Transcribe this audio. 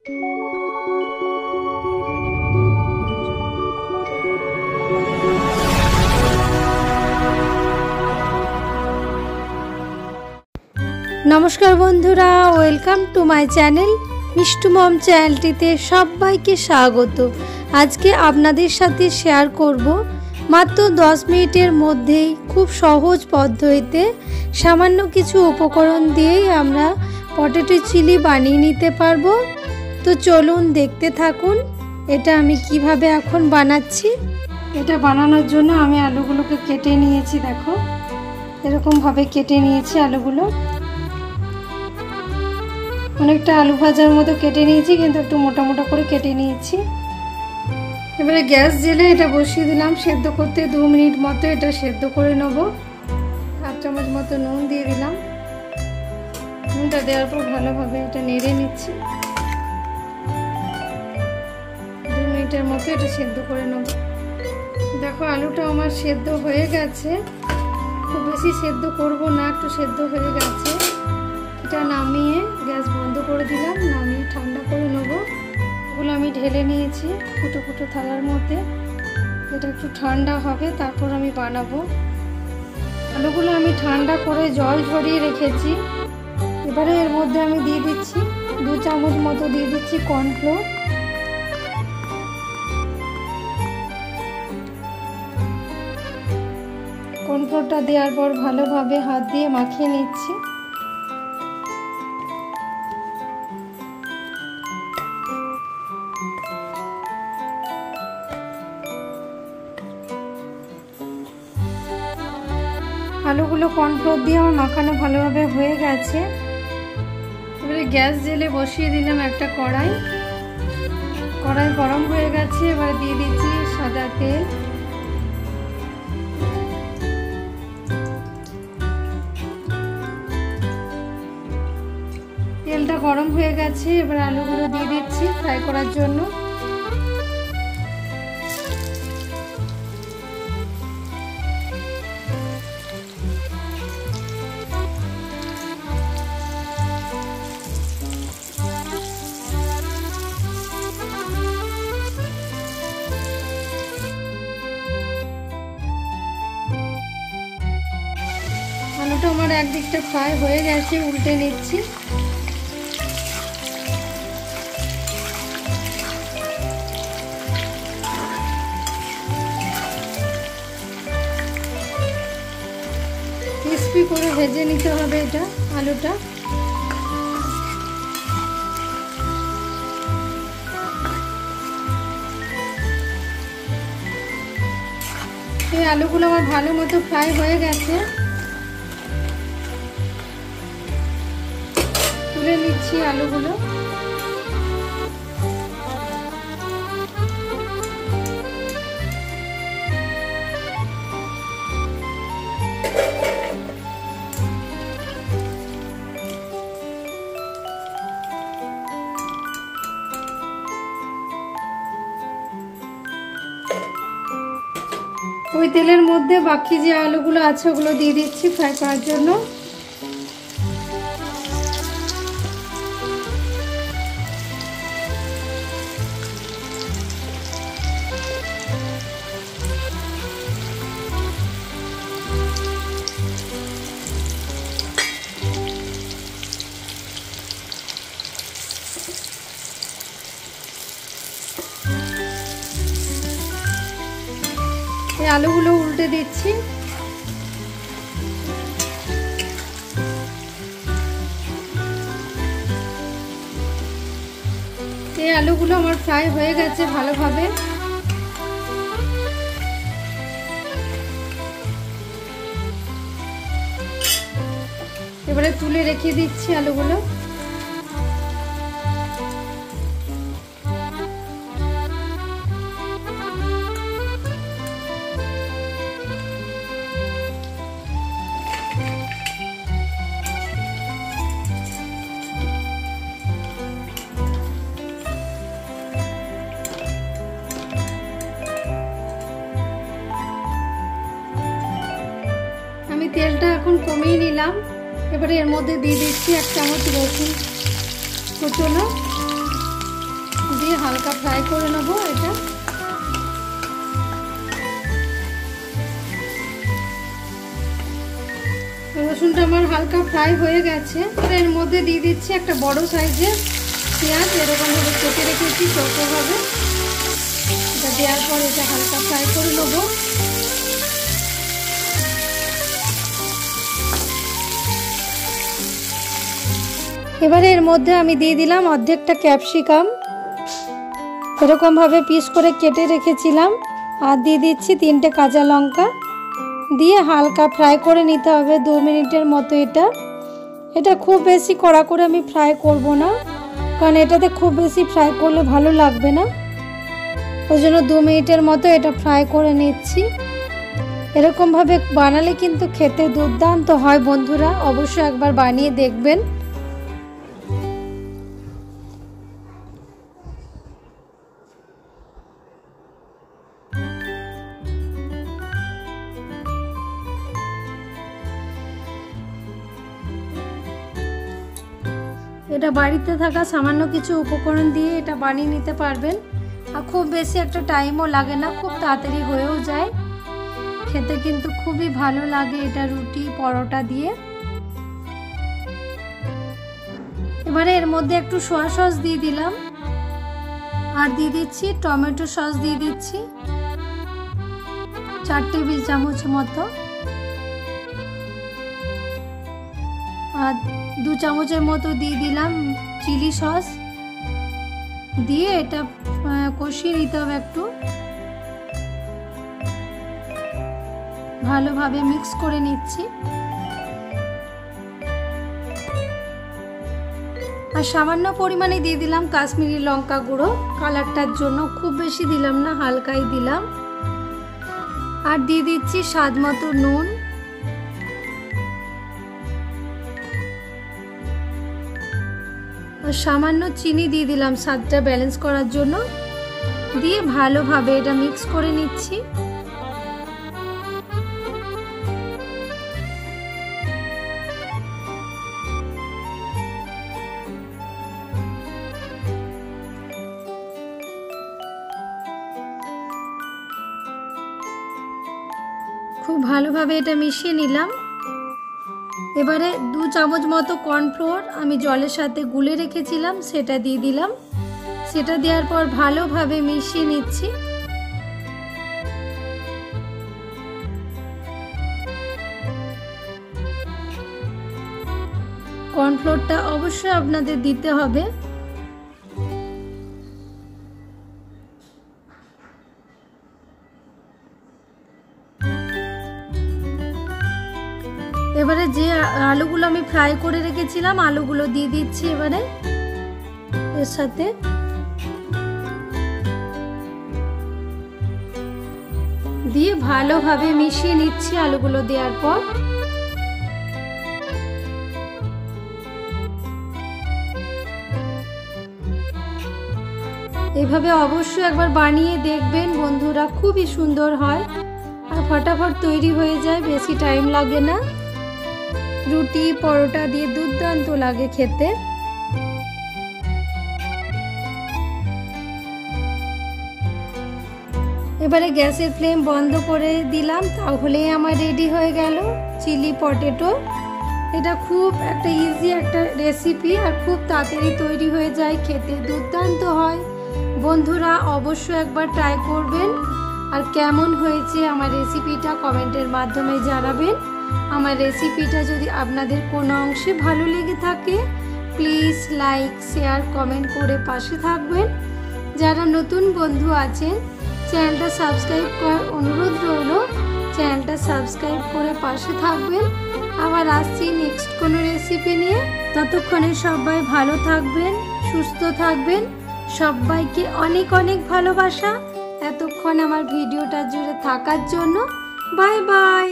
नमस्कार बंधुरा welcome to my channel Mishtu mom चैनलটিতে সবাইকে স্বাগত। আজকে আপনাদের সাথে শেয়ার করব মাত্র 10 মিনিটের মধ্যেই খুব সহজ পদ্ধতিতে সামান্য কিছু উপকরণ দিয়েই আমরা পটেটো চিলি বানিয়ে নিতে পারবো। তো চলুন দেখতে থাকুন এটা আমি কিভাবে এখন বানাচ্ছি। এটা বানানোর জন্য আমি আলুগুলোকে কেটে নিয়েছি, দেখো এরকম ভাবে কেটে নিয়েছি আলুগুলো। অনেকটা আলু ভাজার মতো কেটে নিয়েছি, কিন্তু একটু মোটা মোটা করে কেটে নিয়েছি। এবারে গ্যাস জেলে এটা বসিয়ে দিলাম সেদ্ধ করতে। 2 মিনিট মতো এটা সেদ্ধ করে নেব। 1 চামচ মতো নুন দিয়ে দিলাম। নুনটা দেওয়ার পর ভালোভাবে এটা নেড়ে নিচ্ছি। 2 মিনিটের মতো এটা সেদ্ধ করে নেব। দেখো আলুটা আমার সেদ্ধ হয়ে গেছে, খুব বেশি সেদ্ধ করব না, একটু সেদ্ধ হয়ে গেছে। এটা নামিয়ে গ্যাস বন্ধ করে দিলাম, নামিয়ে ঠান্ডা করে নেব। ওগুলো আমি ঢেলে নিয়েছি ফুটো ফুটো থালার মধ্যে। এটা একটু ঠান্ডা হবে তারপর আমি বানাবো। আলুগুলো আমি ঠান্ডা করে জল ঝরিয়ে রেখেছি। এবারে এর মধ্যে আমি দিয়ে দিচ্ছি 2 চামচ মতো দিয়ে দিচ্ছি কর্নফ্লোর। কর্নফ্লোরটা দেওয়ার পর ভালোভাবে হাত দিয়ে মাখিয়ে নিচ্ছি। আলুগুলো কর্নফ্লোর দিয়ে আমার মাখানো ভালোভাবে হয়ে গেছে। এবারে গ্যাস জেলে বসিয়ে দিলাম একটা কড়াই। কড়াই গরম হয়ে গেছে, এবার দিয়ে দিচ্ছি সাদা তেল। তেলটা গরম হয়ে গেছে, এবার আলুগুলো দিয়ে দিচ্ছি ফ্রাই করার জন্য। আলুটা আমার একদিকটা ফ্রাই হয়ে গেছে, উল্টে নিচ্ছি। ক্রিস্পি করে ভেজে নিতে হবে এটা আলুটা। এই আলুগুলো আমার ভালো মতো ফ্রাই হয়ে গেছে, তুলে নিচ্ছি আলুগুলো। ওই তেলের মধ্যে বাকি যে আলুগুলো আছে ওগুলো দিয়ে দিচ্ছি ফ্রাই করার জন্য। আলুগুলো উল্টে দিচ্ছি। এই আলুগুলো আমার ফ্রাই হয়ে গেছে ভালোভাবে। এবারে তুলে রেখে দিচ্ছি আলুগুলো। তেলটা এখন কমিয়ে নিলাম। এবারে এর মধ্যে দিয়ে দিচ্ছি 1 চামচ রসুন কুচনো। দিয়ে হালকা ফ্রাই করে নেবো এটা। রসুনটা আমার হালকা ফ্রাই হয়ে গেছে। এর মধ্যে দিয়ে দিচ্ছি একটা বড় সাইজের পেঁয়াজ, এরকমভাবে কেটে রেখেছি ছোটোভাবে। এটা দেওয়ার পর এটা হালকা ফ্রাই করে নেবো। এবারে এর মধ্যে আমি দিয়ে দিলাম অর্ধেকটা ক্যাপসিকাম, এরকমভাবে পিস করে কেটে রেখেছিলাম। আর দিয়ে দিচ্ছি 3টে কাঁচা লঙ্কা, দিয়ে হালকা ফ্রাই করে নিতে হবে 2 মিনিটের মতো। এটা খুব বেশি কড়া করে আমি ফ্রাই করব না, কারণ এটাতে খুব বেশি ফ্রাই করলে ভালো লাগবে না। ওই জন্য 2 মিনিটের মতো এটা ফ্রাই করে নিচ্ছি। এরকমভাবে বানালে কিন্তু খেতে দুর্দান্ত হয় বন্ধুরা, অবশ্যই একবার বানিয়ে দেখবেন। এটা বাড়িতে থাকা সামান্য কিছু উপকরণ দিয়ে এটা বানিয়ে নিতে পারবেন। আর খুব বেশি একটা টাইমও লাগে না, খুব তাড়াতাড়ি হয়েও যায়। খেতে কিন্তু খুবই ভালো লাগে এটা রুটি পরোটা দিয়ে। এবারে এর মধ্যে একটু সয়া সস দিয়ে দিলাম, আর দিয়ে দিচ্ছি টমেটো সস দিয়ে দিচ্ছি 4 টেবিল চামচ মতো। আর 2 চামচের মতো দিয়ে দিলাম চিলি সস, দিয়ে এটা কষিয়ে নিতে হবে একটু, ভালোভাবে মিক্স করে নিচ্ছি। আর সামান্য পরিমাণে দিয়ে দিলাম কাশ্মীরি লঙ্কা গুঁড়ো কালারটার জন্য, খুব বেশি দিলাম না, হালকাই দিলাম। আর দিয়ে দিচ্ছি স্বাদ মতো নুন। আর সামান্য চিনি দিয়ে দিলাম স্বাদটা ব্যালেন্স করার জন্য, দিয়ে ভালোভাবে এটা মিক্স করে নিচ্ছি। খুব ভালোভাবে এটা মিশিয়ে নিলাম। এবারে 2 চামচ মতো কর্নফ্লোর আমি জলের সাথে গুলে রেখেছিলাম, সেটা দিয়ে দিলাম। সেটা দেওয়ার পর ভালোভাবে মিশিয়ে নিচ্ছি। কর্নফ্লোরটা অবশ্যই আপনাদের দিতে হবে। এবারে যে আলুগুলো আমি ফ্রাই করে রেখেছিলাম আলুগুলো দিয়ে দিচ্ছি এবারে এর সাথে। দিয়ে ভালোভাবে মিশিয়ে নিচ্ছি আলুগুলো দেওয়ার পর। এভাবে অবশ্যই একবার বানিয়ে দেখবেন বন্ধুরা, খুবই সুন্দর হয় আর ফটাফট তৈরি হয়ে যায়, বেশি টাইম লাগে না। রুটি পরোটা দিয়ে দুর্দান্ত লাগে খেতে। এবারে গ্যাসের ফ্লেম বন্ধ করে দিলাম, তাহলে আমার রেডি হয়ে গেল চিলি পটেটো। এটা খুব একটা ইজি একটা রেসিপি আর খুব তাড়াতাড়ি তৈরি হয়ে যায়, খেতে দুর্দান্ত হয়। বন্ধুরা অবশ্যই একবার ট্রাই করবেন, আর কেমন হয়েছে আমার রেসিপিটা কমেন্টের মাধ্যমে জানাবেন। আমার রেসিপিটা যদি আপনাদের কোনো অংশে ভালো লেগে থাকে প্লিজ লাইক শেয়ার কমেন্ট করে পাশে থাকবেন। যারা নতুন বন্ধু আছেন চ্যানেলটা সাবস্ক্রাইব করার অনুরোধ রইল, চ্যানেলটা সাবস্ক্রাইব করে পাশে থাকবেন। আবার আসছি নেক্সট কোনো রেসিপি নিয়ে। ততক্ষণে সবাই ভালো থাকবেন, সুস্থ থাকবেন। সবাইকে অনেক অনেক ভালোবাসা এতক্ষণ আমার ভিডিওটা জুড়ে থাকার জন্য। Bye bye.